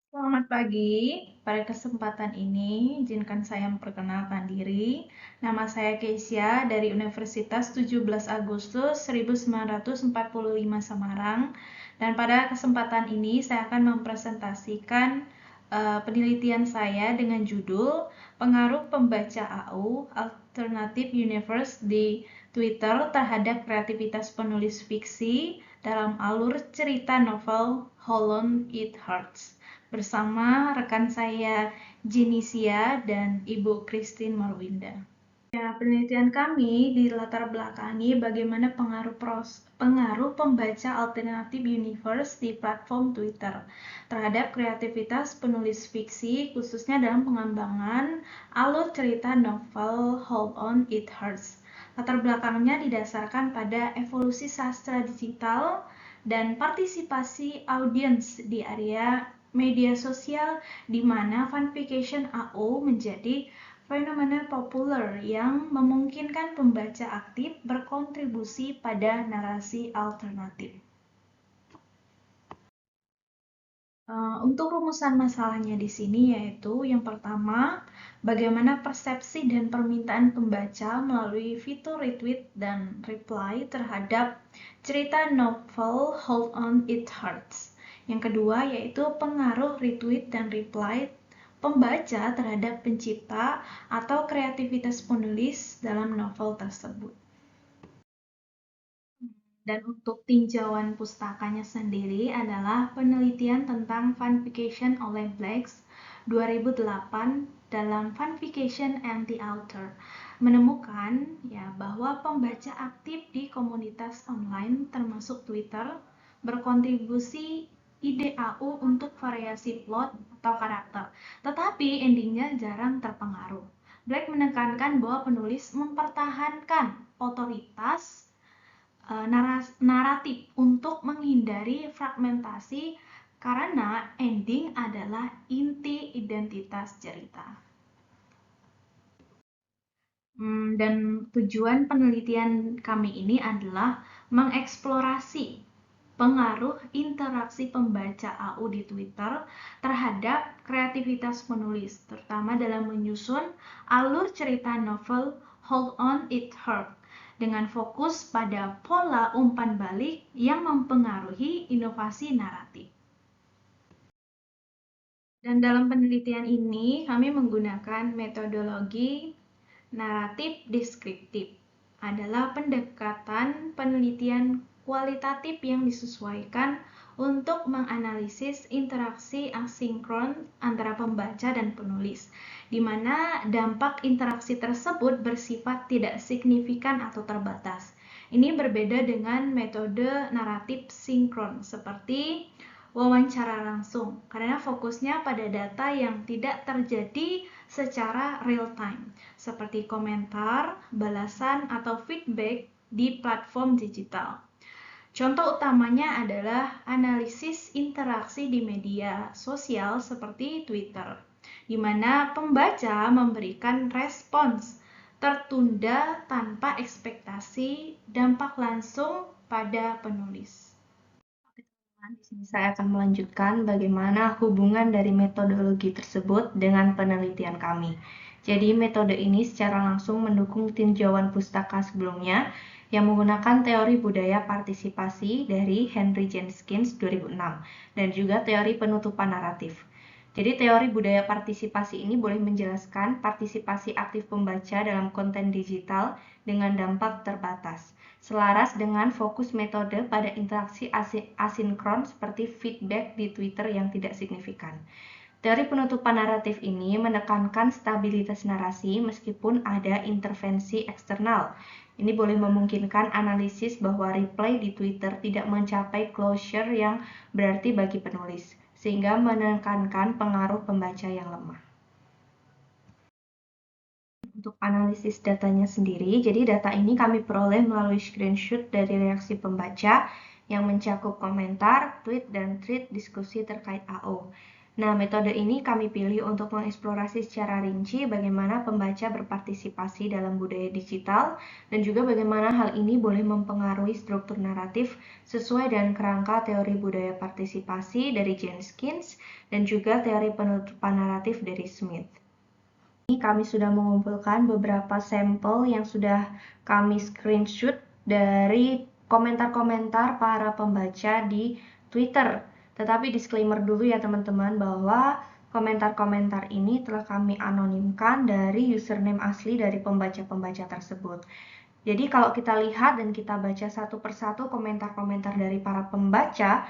Selamat pagi. Pada kesempatan ini, izinkan saya memperkenalkan diri. Nama saya Keisha dari Universitas 17 Agustus 1945 Semarang. Dan pada kesempatan ini, saya akan mempresentasikan penelitian saya dengan judul Pengaruh Pembaca AU Alternative Universe di Twitter terhadap kreativitas penulis fiksi dalam alur cerita novel Hold On It Hurts, bersama rekan saya Jinisia dan Ibu Christine Marwinda. Ya, penelitian kami dilatar belakangi bagaimana pengaruh pembaca alternatif universe di platform Twitter terhadap kreativitas penulis fiksi, khususnya dalam pengembangan alur cerita novel Hold On It Hurts. Latar belakangnya didasarkan pada evolusi sastra digital dan partisipasi audiens di area media sosial, di mana fanfiction AO menjadi fenomena populer yang memungkinkan pembaca aktif berkontribusi pada narasi alternatif. Untuk rumusan masalahnya di sini yaitu yang pertama, bagaimana persepsi dan permintaan pembaca melalui fitur retweet dan reply terhadap cerita novel Hold On It Hurts. Yang kedua yaitu pengaruh retweet dan reply pembaca terhadap pencipta atau kreativitas penulis dalam novel tersebut. Dan untuk tinjauan pustakanya sendiri adalah penelitian tentang fanfiction oleh Blacks 2008 dalam Fanfiction Anti-Author menemukan ya bahwa pembaca aktif di komunitas online termasuk Twitter berkontribusi ide AU untuk variasi plot atau karakter, tetapi endingnya jarang terpengaruh. Black menekankan bahwa penulis mempertahankan otoritas naratif untuk menghindari fragmentasi karena ending adalah inti identitas cerita. Dan tujuan penelitian kami ini adalah mengeksplorasi pengaruh interaksi pembaca AU di Twitter terhadap kreativitas penulis, terutama dalam menyusun alur cerita novel Hold On It Hurts, dengan fokus pada pola umpan balik yang mempengaruhi inovasi naratif. Dan dalam penelitian ini, kami menggunakan metodologi naratif deskriptif. Adalah pendekatan penelitian kualitatif yang disesuaikan untuk menganalisis interaksi asinkron antara pembaca dan penulis, di mana dampak interaksi tersebut bersifat tidak signifikan atau terbatas. Ini berbeda dengan metode naratif sinkron seperti wawancara langsung, karena fokusnya pada data yang tidak terjadi secara real time, seperti komentar, balasan, atau feedback di platform digital. Contoh utamanya adalah analisis interaksi di media sosial seperti Twitter, di mana pembaca memberikan respons tertunda tanpa ekspektasi dampak langsung pada penulis. Di sini saya akan melanjutkan bagaimana hubungan dari metodologi tersebut dengan penelitian kami. Jadi metode ini secara langsung mendukung tinjauan pustaka sebelumnya yang menggunakan teori budaya partisipasi dari Henry Jenkins 2006 dan juga teori penutupan naratif. Jadi teori budaya partisipasi ini boleh menjelaskan partisipasi aktif pembaca dalam konten digital dengan dampak terbatas, selaras dengan fokus metode pada interaksi asinkron seperti feedback di Twitter yang tidak signifikan. Teori penutupan naratif ini menekankan stabilitas narasi meskipun ada intervensi eksternal. Ini boleh memungkinkan analisis bahwa reply di Twitter tidak mencapai closure yang berarti bagi penulis, sehingga menekankan pengaruh pembaca yang lemah. Untuk analisis datanya sendiri, jadi data ini kami peroleh melalui screenshot dari reaksi pembaca yang mencakup komentar, tweet, dan thread diskusi terkait AO. Nah, metode ini kami pilih untuk mengeksplorasi secara rinci bagaimana pembaca berpartisipasi dalam budaya digital dan juga bagaimana hal ini boleh mempengaruhi struktur naratif sesuai dengan kerangka teori budaya partisipasi dari Jenkins dan juga teori penutupan naratif dari Smith. Ini kami sudah mengumpulkan beberapa sampel yang sudah kami screenshot dari komentar-komentar para pembaca di Twitter. Tetapi disclaimer dulu ya teman-teman bahwa komentar-komentar ini telah kami anonimkan dari username asli dari pembaca-pembaca tersebut. Jadi kalau kita lihat dan kita baca satu persatu komentar-komentar dari para pembaca,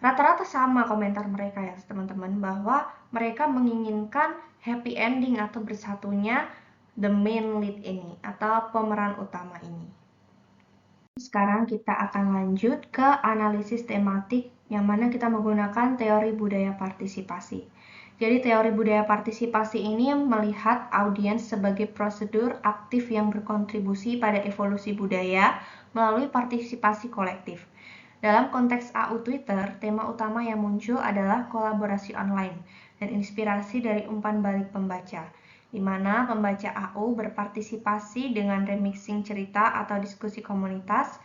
rata-rata sama komentar mereka ya teman-teman, bahwa mereka menginginkan happy ending atau bersatunya the main lead ini atau pemeran utama ini. Sekarang kita akan lanjut ke analisis tematik yang mana kita menggunakan teori budaya partisipasi. Jadi teori budaya partisipasi ini melihat audiens sebagai prosedur aktif yang berkontribusi pada evolusi budaya melalui partisipasi kolektif. Dalam konteks AU Twitter, tema utama yang muncul adalah kolaborasi online dan inspirasi dari umpan balik pembaca, di mana pembaca AU berpartisipasi dengan remixing cerita atau diskusi komunitas,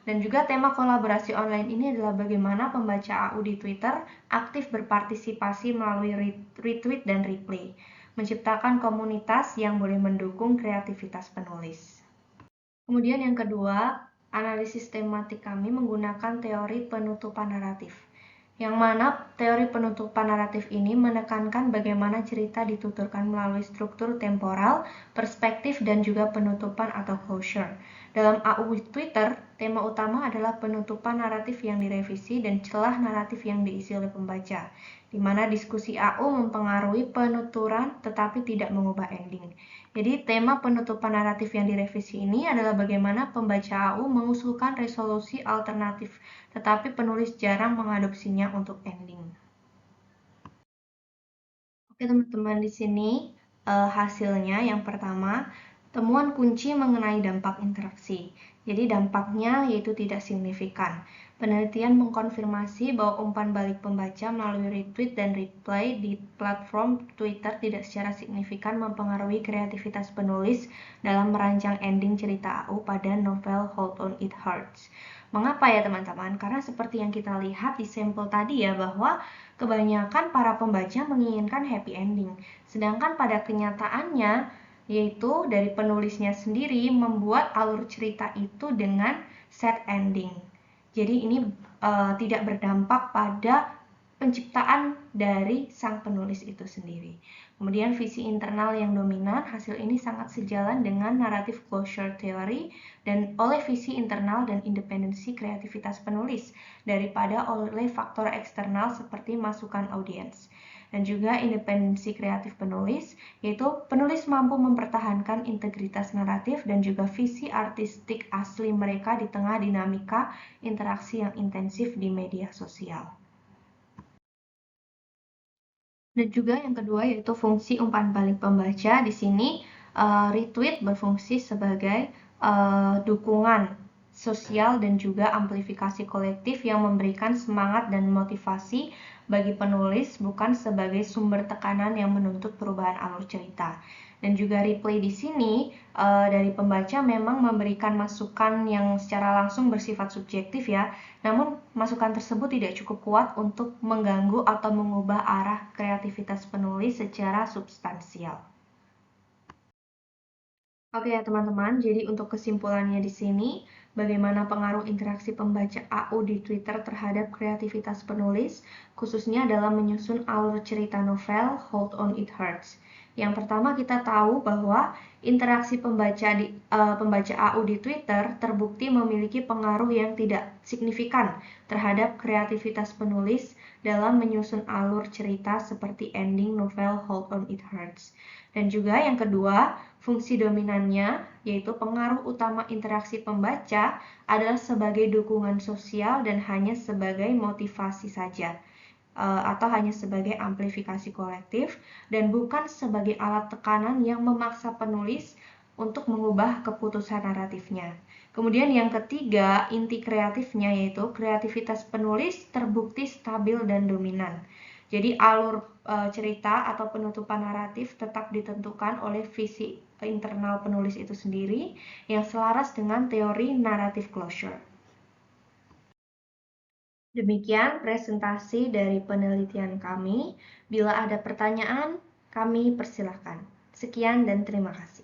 dan juga tema kolaborasi online ini adalah bagaimana pembaca AU di Twitter aktif berpartisipasi melalui retweet dan replay, menciptakan komunitas yang boleh mendukung kreativitas penulis. Kemudian yang kedua, analisis tematik kami menggunakan teori penutupan naratif, yang mana teori penutupan naratif ini menekankan bagaimana cerita dituturkan melalui struktur temporal, perspektif, dan juga penutupan atau closure. Dalam AU Twitter, tema utama adalah penutupan naratif yang direvisi dan celah naratif yang diisi oleh pembaca, di mana diskusi AU mempengaruhi penuturan tetapi tidak mengubah ending. Jadi tema penutupan naratif yang direvisi ini adalah bagaimana pembaca AU mengusulkan resolusi alternatif, tetapi penulis jarang mengadopsinya untuk ending. Oke teman-teman, di sini hasilnya yang pertama, temuan kunci mengenai dampak interaksi. Jadi dampaknya yaitu tidak signifikan. Penelitian mengkonfirmasi bahwa umpan balik pembaca melalui retweet dan reply di platform Twitter tidak secara signifikan mempengaruhi kreativitas penulis dalam merancang ending cerita AU pada novel Hold On It Hurts. Mengapa ya teman-teman? Karena seperti yang kita lihat di sampel tadi ya, bahwa kebanyakan para pembaca menginginkan happy ending. Sedangkan pada kenyataannya, yaitu dari penulisnya sendiri membuat alur cerita itu dengan sad ending. Jadi ini tidak berdampak pada penciptaan dari sang penulis itu sendiri. Kemudian visi internal yang dominan, hasil ini sangat sejalan dengan naratif closure theory dan oleh visi internal dan independensi kreativitas penulis daripada oleh faktor eksternal seperti masukan audiens. Dan juga independensi kreatif penulis, yaitu penulis mampu mempertahankan integritas naratif dan juga visi artistik asli mereka di tengah dinamika interaksi yang intensif di media sosial. Dan juga yang kedua yaitu fungsi umpan balik pembaca. Di sini retweet berfungsi sebagai dukungan sosial dan juga amplifikasi kolektif yang memberikan semangat dan motivasi bagi penulis, bukan sebagai sumber tekanan yang menuntut perubahan alur cerita. Dan juga replay di sini dari pembaca memang memberikan masukan yang secara langsung bersifat subjektif ya, namun masukan tersebut tidak cukup kuat untuk mengganggu atau mengubah arah kreativitas penulis secara substansial. Oke ya teman-teman, jadi untuk kesimpulannya di sini, bagaimana pengaruh interaksi pembaca AU di Twitter terhadap kreativitas penulis, khususnya dalam menyusun alur cerita novel Hold On It Hurts. Yang pertama kita tahu bahwa interaksi pembaca AU di Twitter terbukti memiliki pengaruh yang tidak signifikan terhadap kreativitas penulis dalam menyusun alur cerita seperti ending novel Hold On It Hurts. Dan juga yang kedua, fungsi dominannya, yaitu pengaruh utama interaksi pembaca, adalah sebagai dukungan sosial dan hanya sebagai motivasi saja, atau hanya sebagai amplifikasi kolektif, dan bukan sebagai alat tekanan yang memaksa penulis untuk mengubah keputusan naratifnya. Kemudian yang ketiga, inti kreatifnya yaitu kreativitas penulis terbukti stabil dan dominan. Jadi alur cerita atau penutupan naratif tetap ditentukan oleh visi internal penulis itu sendiri yang selaras dengan teori narrative closure. Demikian presentasi dari penelitian kami. Bila ada pertanyaan, kami persilahkan. Sekian dan terima kasih.